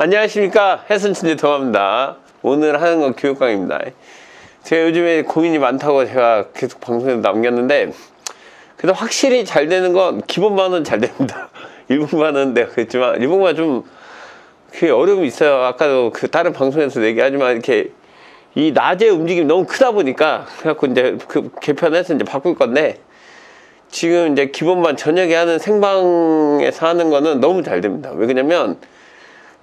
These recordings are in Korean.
안녕하십니까, 해선친지 동아입니다. 오늘 하는 건 교육강의입니다. 제가 요즘에 고민이 많다고 제가 계속 방송에서 남겼는데, 그래도 확실히 잘 되는 건 기본반은 잘 됩니다. 일본반은 내가 그랬지만 일본반 좀 그게 어려움이 있어요. 아까도 그 다른 방송에서 얘기하지만 이렇게 이 낮에 움직임이 너무 크다 보니까 그래갖고 이제 그 개편해서 이제 바꿀 건데, 지금 이제 기본반 저녁에 하는 생방에서 하는 거는 너무 잘 됩니다. 왜 그러냐면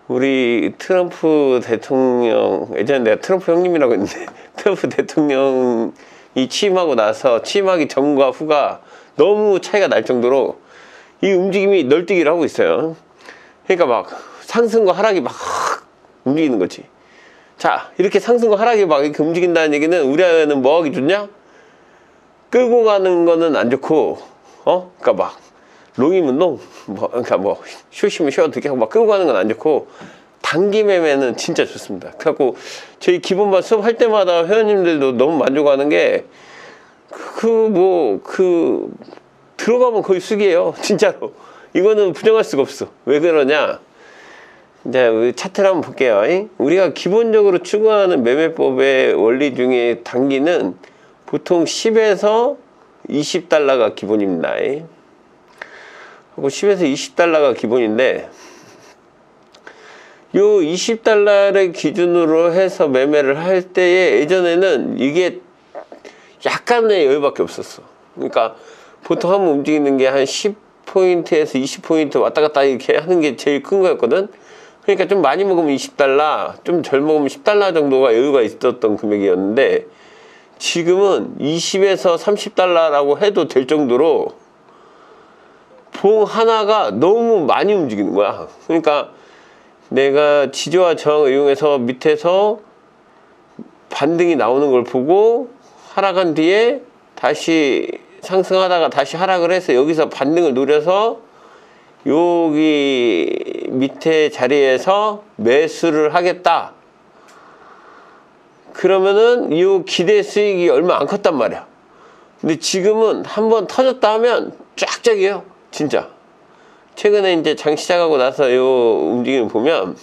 우리 트럼프 대통령, 예전에 내가 트럼프 형님이라고 했는데 트럼프 대통령이 취임하고 나서 취임하기 전과 후가 너무 차이가 날 정도로 이 움직임이 널뛰기를 하고 있어요. 그러니까 막 상승과 하락이 막 움직이는 거지. 자, 이렇게 상승과 하락이 막 이렇게 움직인다는 얘기는 우리 아이는 뭐 하기 좋냐? 끌고 가는 거는 안 좋고, 그러니까 막 롱이면 롱, 그러니까 뭐 숏이면 숏, 이렇게 하고 막 끌고 가는 건 안 좋고, 단기 매매는 진짜 좋습니다. 그래갖고 저희 기본반 수업할 때마다 회원님들도 너무 만족하는 게, 들어가면 거의 수기예요. 진짜로. 이거는 부정할 수가 없어. 왜 그러냐? 이제 우리 차트를 한번 볼게요. 우리가 기본적으로 추구하는 매매법의 원리 중에 단기는 보통 10에서 20달러가 기본입니다. 하고 10에서 20달러가 기본인데, 요 20달러를 기준으로 해서 매매를 할 때에 예전에는 이게 약간의 여유밖에 없었어. 그러니까 보통 한번 움직이는 게 한 10포인트에서 20포인트 왔다 갔다 이렇게 하는 게 제일 큰 거였거든. 그러니까 좀 많이 먹으면 20달러, 좀 덜 먹으면 10달러 정도가 여유가 있었던 금액이었는데, 지금은 20에서 30달러라고 해도 될 정도로 봉 하나가 너무 많이 움직이는 거야. 그러니까 내가 지지와 저항을 이용해서 밑에서 반등이 나오는 걸 보고 하락한 뒤에 다시 상승하다가 다시 하락을 해서 여기서 반등을 노려서 여기 밑에 자리에서 매수를 하겠다. 그러면은 이 기대 수익이 얼마 안 컸단 말이야. 근데 지금은 한번 터졌다 하면 쫙쫙이에요. 진짜. 최근에 이제 장 시작하고 나서 요 움직임을 보면,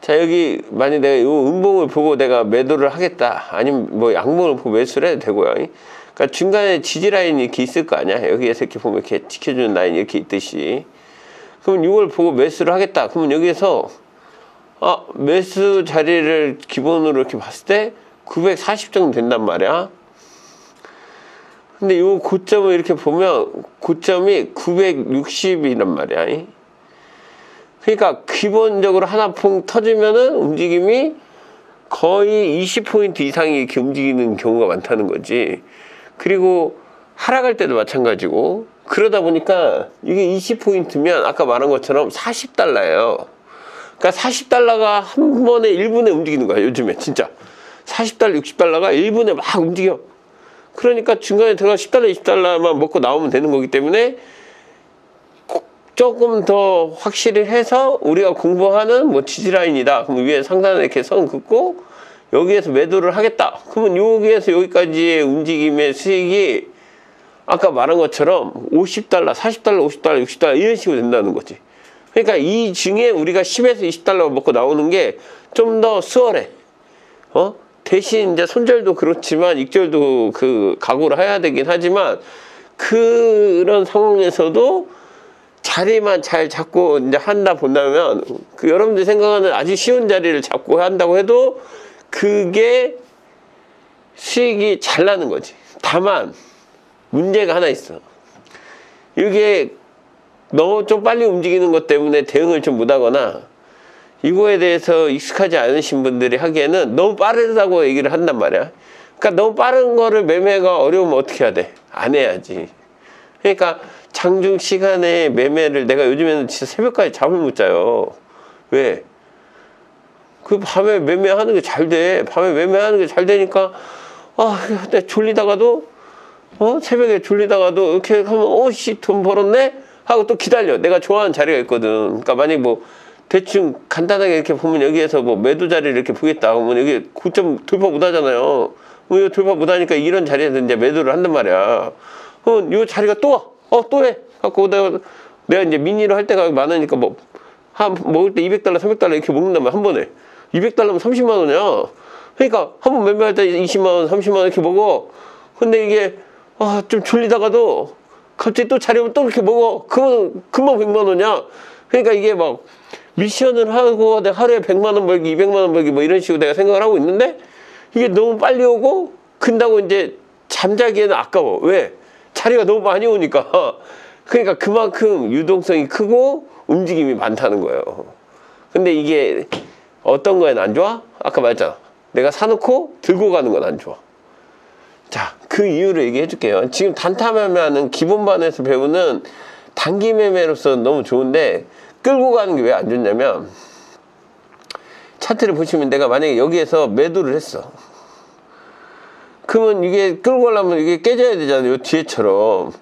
자, 여기 만약 내가 요 음봉을 보고 내가 매도를 하겠다, 아니면 뭐 양봉을 보고 매수를 해도 되고요. 그러니까 중간에 지지 라인이 이렇게 있을 거 아니야. 여기에서 이렇게 보면 이렇게 지켜주는 라인이 이렇게 있듯이. 그러면 이걸 보고 매수를 하겠다. 그러면 여기에서 매수 자리를 기본으로 이렇게 봤을 때 940 정도 된단 말이야. 근데 요 고점을 이렇게 보면 고점이 960이란 말이야. 그러니까 기본적으로 하나 퐁 터지면은 움직임이 거의 20포인트 이상이 이렇게 움직이는 경우가 많다는 거지. 그리고 하락할 때도 마찬가지고, 그러다 보니까 이게 20포인트면 아까 말한 것처럼 40달러예요. 그러니까 40달러가 한 번에 1분에 움직이는 거야, 요즘에. 진짜 40달러, 60달러가 1분에 막 움직여. 그러니까 중간에 들어가 10달러, 20달러만 먹고 나오면 되는 거기 때문에 조금 더 확실히 해서 우리가 공부하는 뭐 지지라인이다. 그럼 위에 상단에 이렇게 선 긋고 여기에서 매도를 하겠다. 그러면 여기에서 여기까지의 움직임의 수익이 아까 말한 것처럼 50달러, 40달러, 50달러, 60달러 이런 식으로 된다는 거지. 그러니까 이 중에 우리가 10에서 20달러 먹고 나오는 게 좀 더 수월해. 대신 이제 손절도 그렇지만 익절도 그 각오를 해야 되긴 하지만, 그런 상황에서도 자리만 잘 잡고 이제 한다 본다면, 그 여러분들이 생각하는 아주 쉬운 자리를 잡고 한다고 해도 그게 수익이 잘 나는 거지. 다만 문제가 하나 있어. 이게 너무 좀 빨리 움직이는 것 때문에 대응을 좀 못하거나, 이거에 대해서 익숙하지 않으신 분들이 하기에는 너무 빠르다고 얘기를 한단 말이야. 그러니까 너무 빠른 거를 매매가 어려우면 어떻게 해야 돼? 안 해야지. 그러니까 장중 시간에 매매를 내가 요즘에는 진짜 새벽까지 잠을 못 자요. 왜? 그 밤에 매매하는 게 잘 돼. 밤에 매매하는 게 잘 되니까, 내가 졸리다가도, 새벽에 졸리다가도 이렇게 하면, 돈 벌었네? 하고 또 기다려. 내가 좋아하는 자리가 있거든. 그러니까 만약 뭐, 대충 간단하게 이렇게 보면 여기에서 뭐 매도 자리를 이렇게 보겠다. 그러면 여기 고점 돌파 못 하잖아요. 뭐 돌파 못 하니까 이런 자리에서 이제 매도를 한단 말이야. 그럼 요 자리가 또 와. 또 해. 갖고 내가 이제 미니로 할 때가 많으니까 뭐, 먹을 때 200달러, 300달러 이렇게 먹는다면 한 번에. 200달러면 30만 원이야. 그러니까 한 번 매매할 때 20만 원, 30만 원 이렇게 먹어. 근데 이게 좀 졸리다가도 갑자기 또 자려면 또 이렇게 먹어. 그러면 금방 100만 원이야. 그러니까 이게 막 미션을 하고 내가 하루에 100만 원 벌기, 200만 원 벌기 뭐 이런 식으로 내가 생각을 하고 있는데 이게 너무 빨리 오고 근다고 이제 잠자기에는 아까워. 왜? 자리가 너무 많이 오니까. 그러니까 그만큼 유동성이 크고 움직임이 많다는 거예요. 근데 이게 어떤 거에는 안 좋아? 아까 말했잖아. 내가 사놓고 들고 가는 건 안 좋아. 자, 그 이유를 얘기해 줄게요. 지금 단타 매매하는 기본반에서 배우는 단기 매매로서 너무 좋은데 끌고 가는 게 왜 안 좋냐면 차트를 보시면 내가 만약에 여기에서 매도를 했어. 그러면 이게 끌고 가려면 이게 깨져야 되잖아요. 요 뒤에처럼.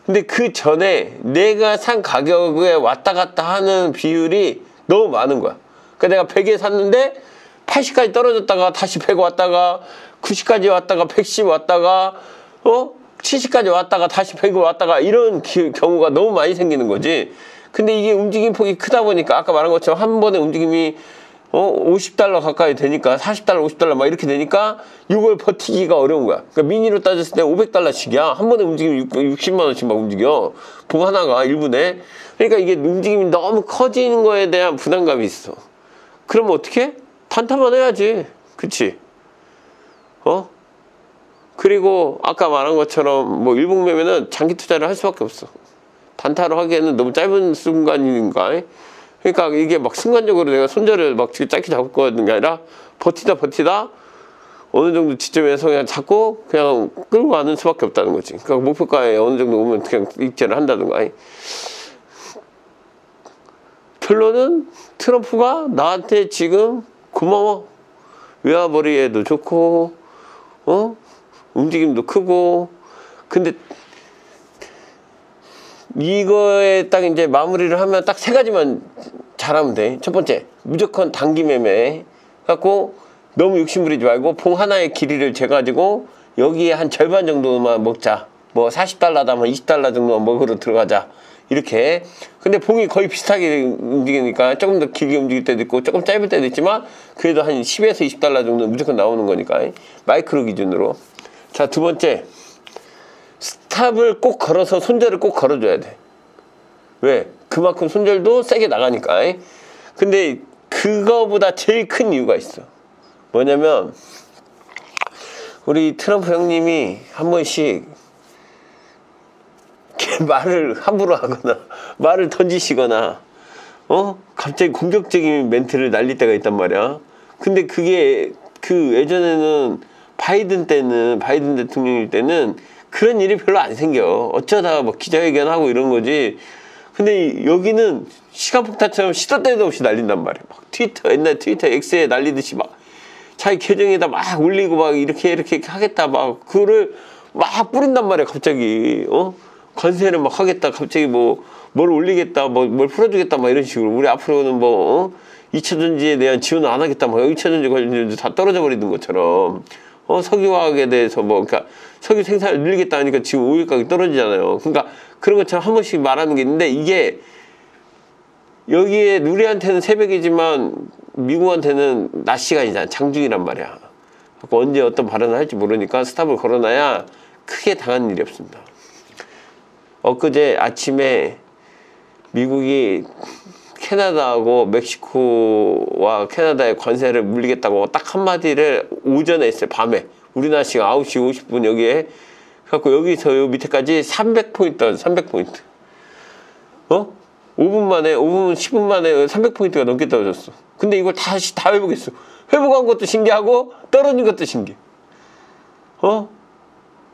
근데 그 전에 내가 산 가격에 왔다 갔다 하는 비율이 너무 많은 거야. 그러니까 내가 100에 샀는데 80까지 떨어졌다가 다시 100 왔다가 90까지 왔다가 110 왔다가 70까지 왔다가 다시 100 왔다가 이런 경우가 너무 많이 생기는 거지. 근데 이게 움직임 폭이 크다 보니까 아까 말한 것처럼 한 번에 움직임이 50달러 가까이 되니까 40달러 50달러 막 이렇게 되니까 이걸 버티기가 어려운 거야. 그러니까 미니로 따졌을 때 500달러씩이야. 한 번에 움직임이 60만 원씩 막 움직여. 봉 하나가 1분에. 그러니까 이게 움직임이 너무 커지는 거에 대한 부담감이 있어. 그러면 어떻게? 단타만 해야지. 그치? 그리고 아까 말한 것처럼 뭐 일봉 매매는 장기 투자를 할 수밖에 없어. 단타로 하기에는 너무 짧은 순간이니까. 그러니까 이게 막 순간적으로 내가 손절을 막 짧게 잡을 거는 게 아니라 버티다 어느 정도 지점에서 그냥 잡고 그냥 끌고 가는 수밖에 없다는 거지. 그러니까 목표가에 어느 정도 오면 그냥 익절을 한다든가. 결론은 트럼프가 나한테 지금 고마워. 외화벌이에도 좋고 움직임도 크고. 근데 이거에 딱 이제 마무리를 하면 딱 세 가지만 잘하면 돼. 첫 번째, 무조건 단기 매매 갖고 너무 욕심부리지 말고 봉 하나의 길이를 재가지고 여기에 한 절반 정도만 먹자. 뭐 40달러다면 20달러 정도만 먹으러 들어가자. 이렇게. 근데 봉이 거의 비슷하게 움직이니까 조금 더 길게 움직일 때도 있고 조금 짧을 때도 있지만 그래도 한 10에서 20달러 정도 무조건 나오는 거니까. 마이크로 기준으로. 자, 두 번째, 스탑을 꼭 걸어서 손절을 꼭 걸어줘야 돼. 왜? 그만큼 손절도 세게 나가니까. 근데 그거보다 제일 큰 이유가 있어. 뭐냐면 우리 트럼프 형님이 한 번씩 말을 함부로 하거나 말을 던지시거나 갑자기 공격적인 멘트를 날릴 때가 있단 말이야. 근데 그게 예전에는 바이든 대통령일 때는 그런 일이 별로 안 생겨. 어쩌다가 뭐 기자회견하고 이런 거지. 근데 여기는 시간폭탄처럼 시도 때도 없이 날린단 말이야. 막 옛날 트위터 X에 날리듯이 막 자기 계정에다 막 올리고 막 이렇게 하겠다 막 그거를 막 뿌린단 말이야. 갑자기 관세를 막 하겠다. 갑자기 뭘 올리겠다. 뭘 풀어주겠다. 막 이런 식으로. 우리 앞으로는 2차 전지에 대한 지원을 안 하겠다. 2차 전지 관련주 다 떨어져 버리는 것처럼. 석유화학에 대해서 그러니까 석유 생산을 늘리겠다 하니까 지금 오일 가격이 떨어지잖아요. 그러니까 그런 것처럼 한 번씩 말하는 게 있는데 이게 여기에 우리한테는 새벽이지만 미국한테는 낮 시간이잖아. 장중이란 말이야. 언제 어떤 발언을 할지 모르니까 스탑을 걸어놔야 크게 당한 일이 없습니다. 엊그제 아침에 미국이 캐나다하고 멕시코와 캐나다의 관세를 물리겠다고 딱 한마디를 오전에 했어요. 밤에. 우리나라 시간 9시 50분 여기에. 그래갖고 여기서 요 밑에까지 300포인트 떨어져. 300포인트. 5분 만에, 5분, 10분 만에 300포인트가 넘게 떨어졌어. 근데 이걸 다시 다 회복했어. 회복한 것도 신기하고 떨어진 것도 신기해.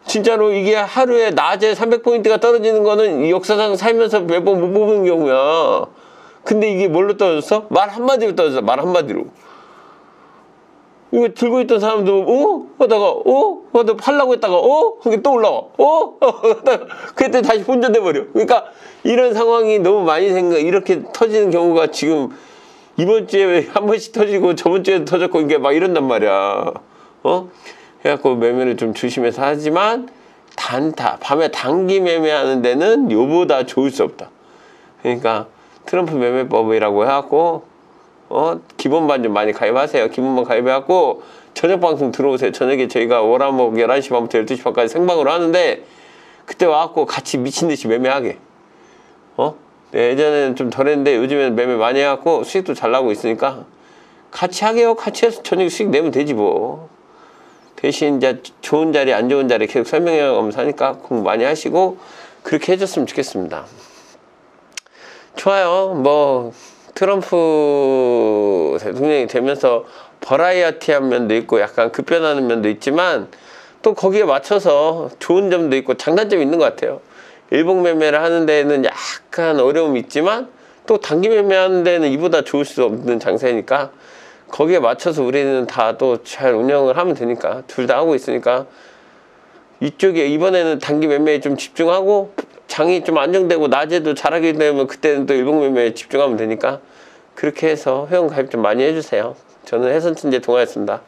진짜로 이게 하루에 낮에 300포인트가 떨어지는 거는 역사상 살면서 매번 못 보는 경우야. 근데 이게 뭘로 떨어졌어? 말 한마디로 떨어졌어. 말 한마디로. 이거 들고 있던 사람도 하다가 하다 팔라고 했다가 그게 또 올라와. 그때 다시 혼전돼 버려. 그러니까 이런 상황이 너무 많이 이렇게 터지는 경우가 지금 이번 주에 한 번씩 터지고 저번 주에도 터졌고 이게 막 이런단 말이야. 해갖고 매매를 좀 조심해서 하지만 단타 밤에 단기 매매하는 데는 요보다 좋을 수 없다. 그러니까 트럼프 매매법이라고 해갖고 기본반 좀 많이 가입하세요. 기본반 가입해갖고 저녁 방송 들어오세요. 저녁에 저희가 월화목 11시 반부터 12시 반까지 생방으로 하는데 그때 와갖고 같이 미친듯이 매매하게. 네, 예전에는 좀 덜했는데 요즘에는 매매 많이 해갖고 수익도 잘 나고 있으니까 같이 하게요. 같이 해서 저녁에 수익 내면 되지 뭐. 대신 이제 좋은 자리 안 좋은 자리 계속 설명해가면서 하니까 공부 많이 하시고 그렇게 해줬으면 좋겠습니다. 좋아요. 뭐 트럼프 대통령이 되면서 버라이어티한 면도 있고 약간 급변하는 면도 있지만 또 거기에 맞춰서 좋은 점도 있고 장단점이 있는 것 같아요. 일봉 매매를 하는 데는 약간 어려움이 있지만 또 단기 매매하는 데는 이보다 좋을 수 없는 장세니까 거기에 맞춰서 우리는 다 또 잘 운영을 하면 되니까 둘 다 하고 있으니까 이쪽에 이번에는 단기 매매에 좀 집중하고 장이 좀 안정되고 낮에도 잘하게 되면 그때는 또 일봉 매매에 집중하면 되니까 그렇게 해서 회원 가입 좀 많이 해주세요. 저는 해선천재 동아였습니다.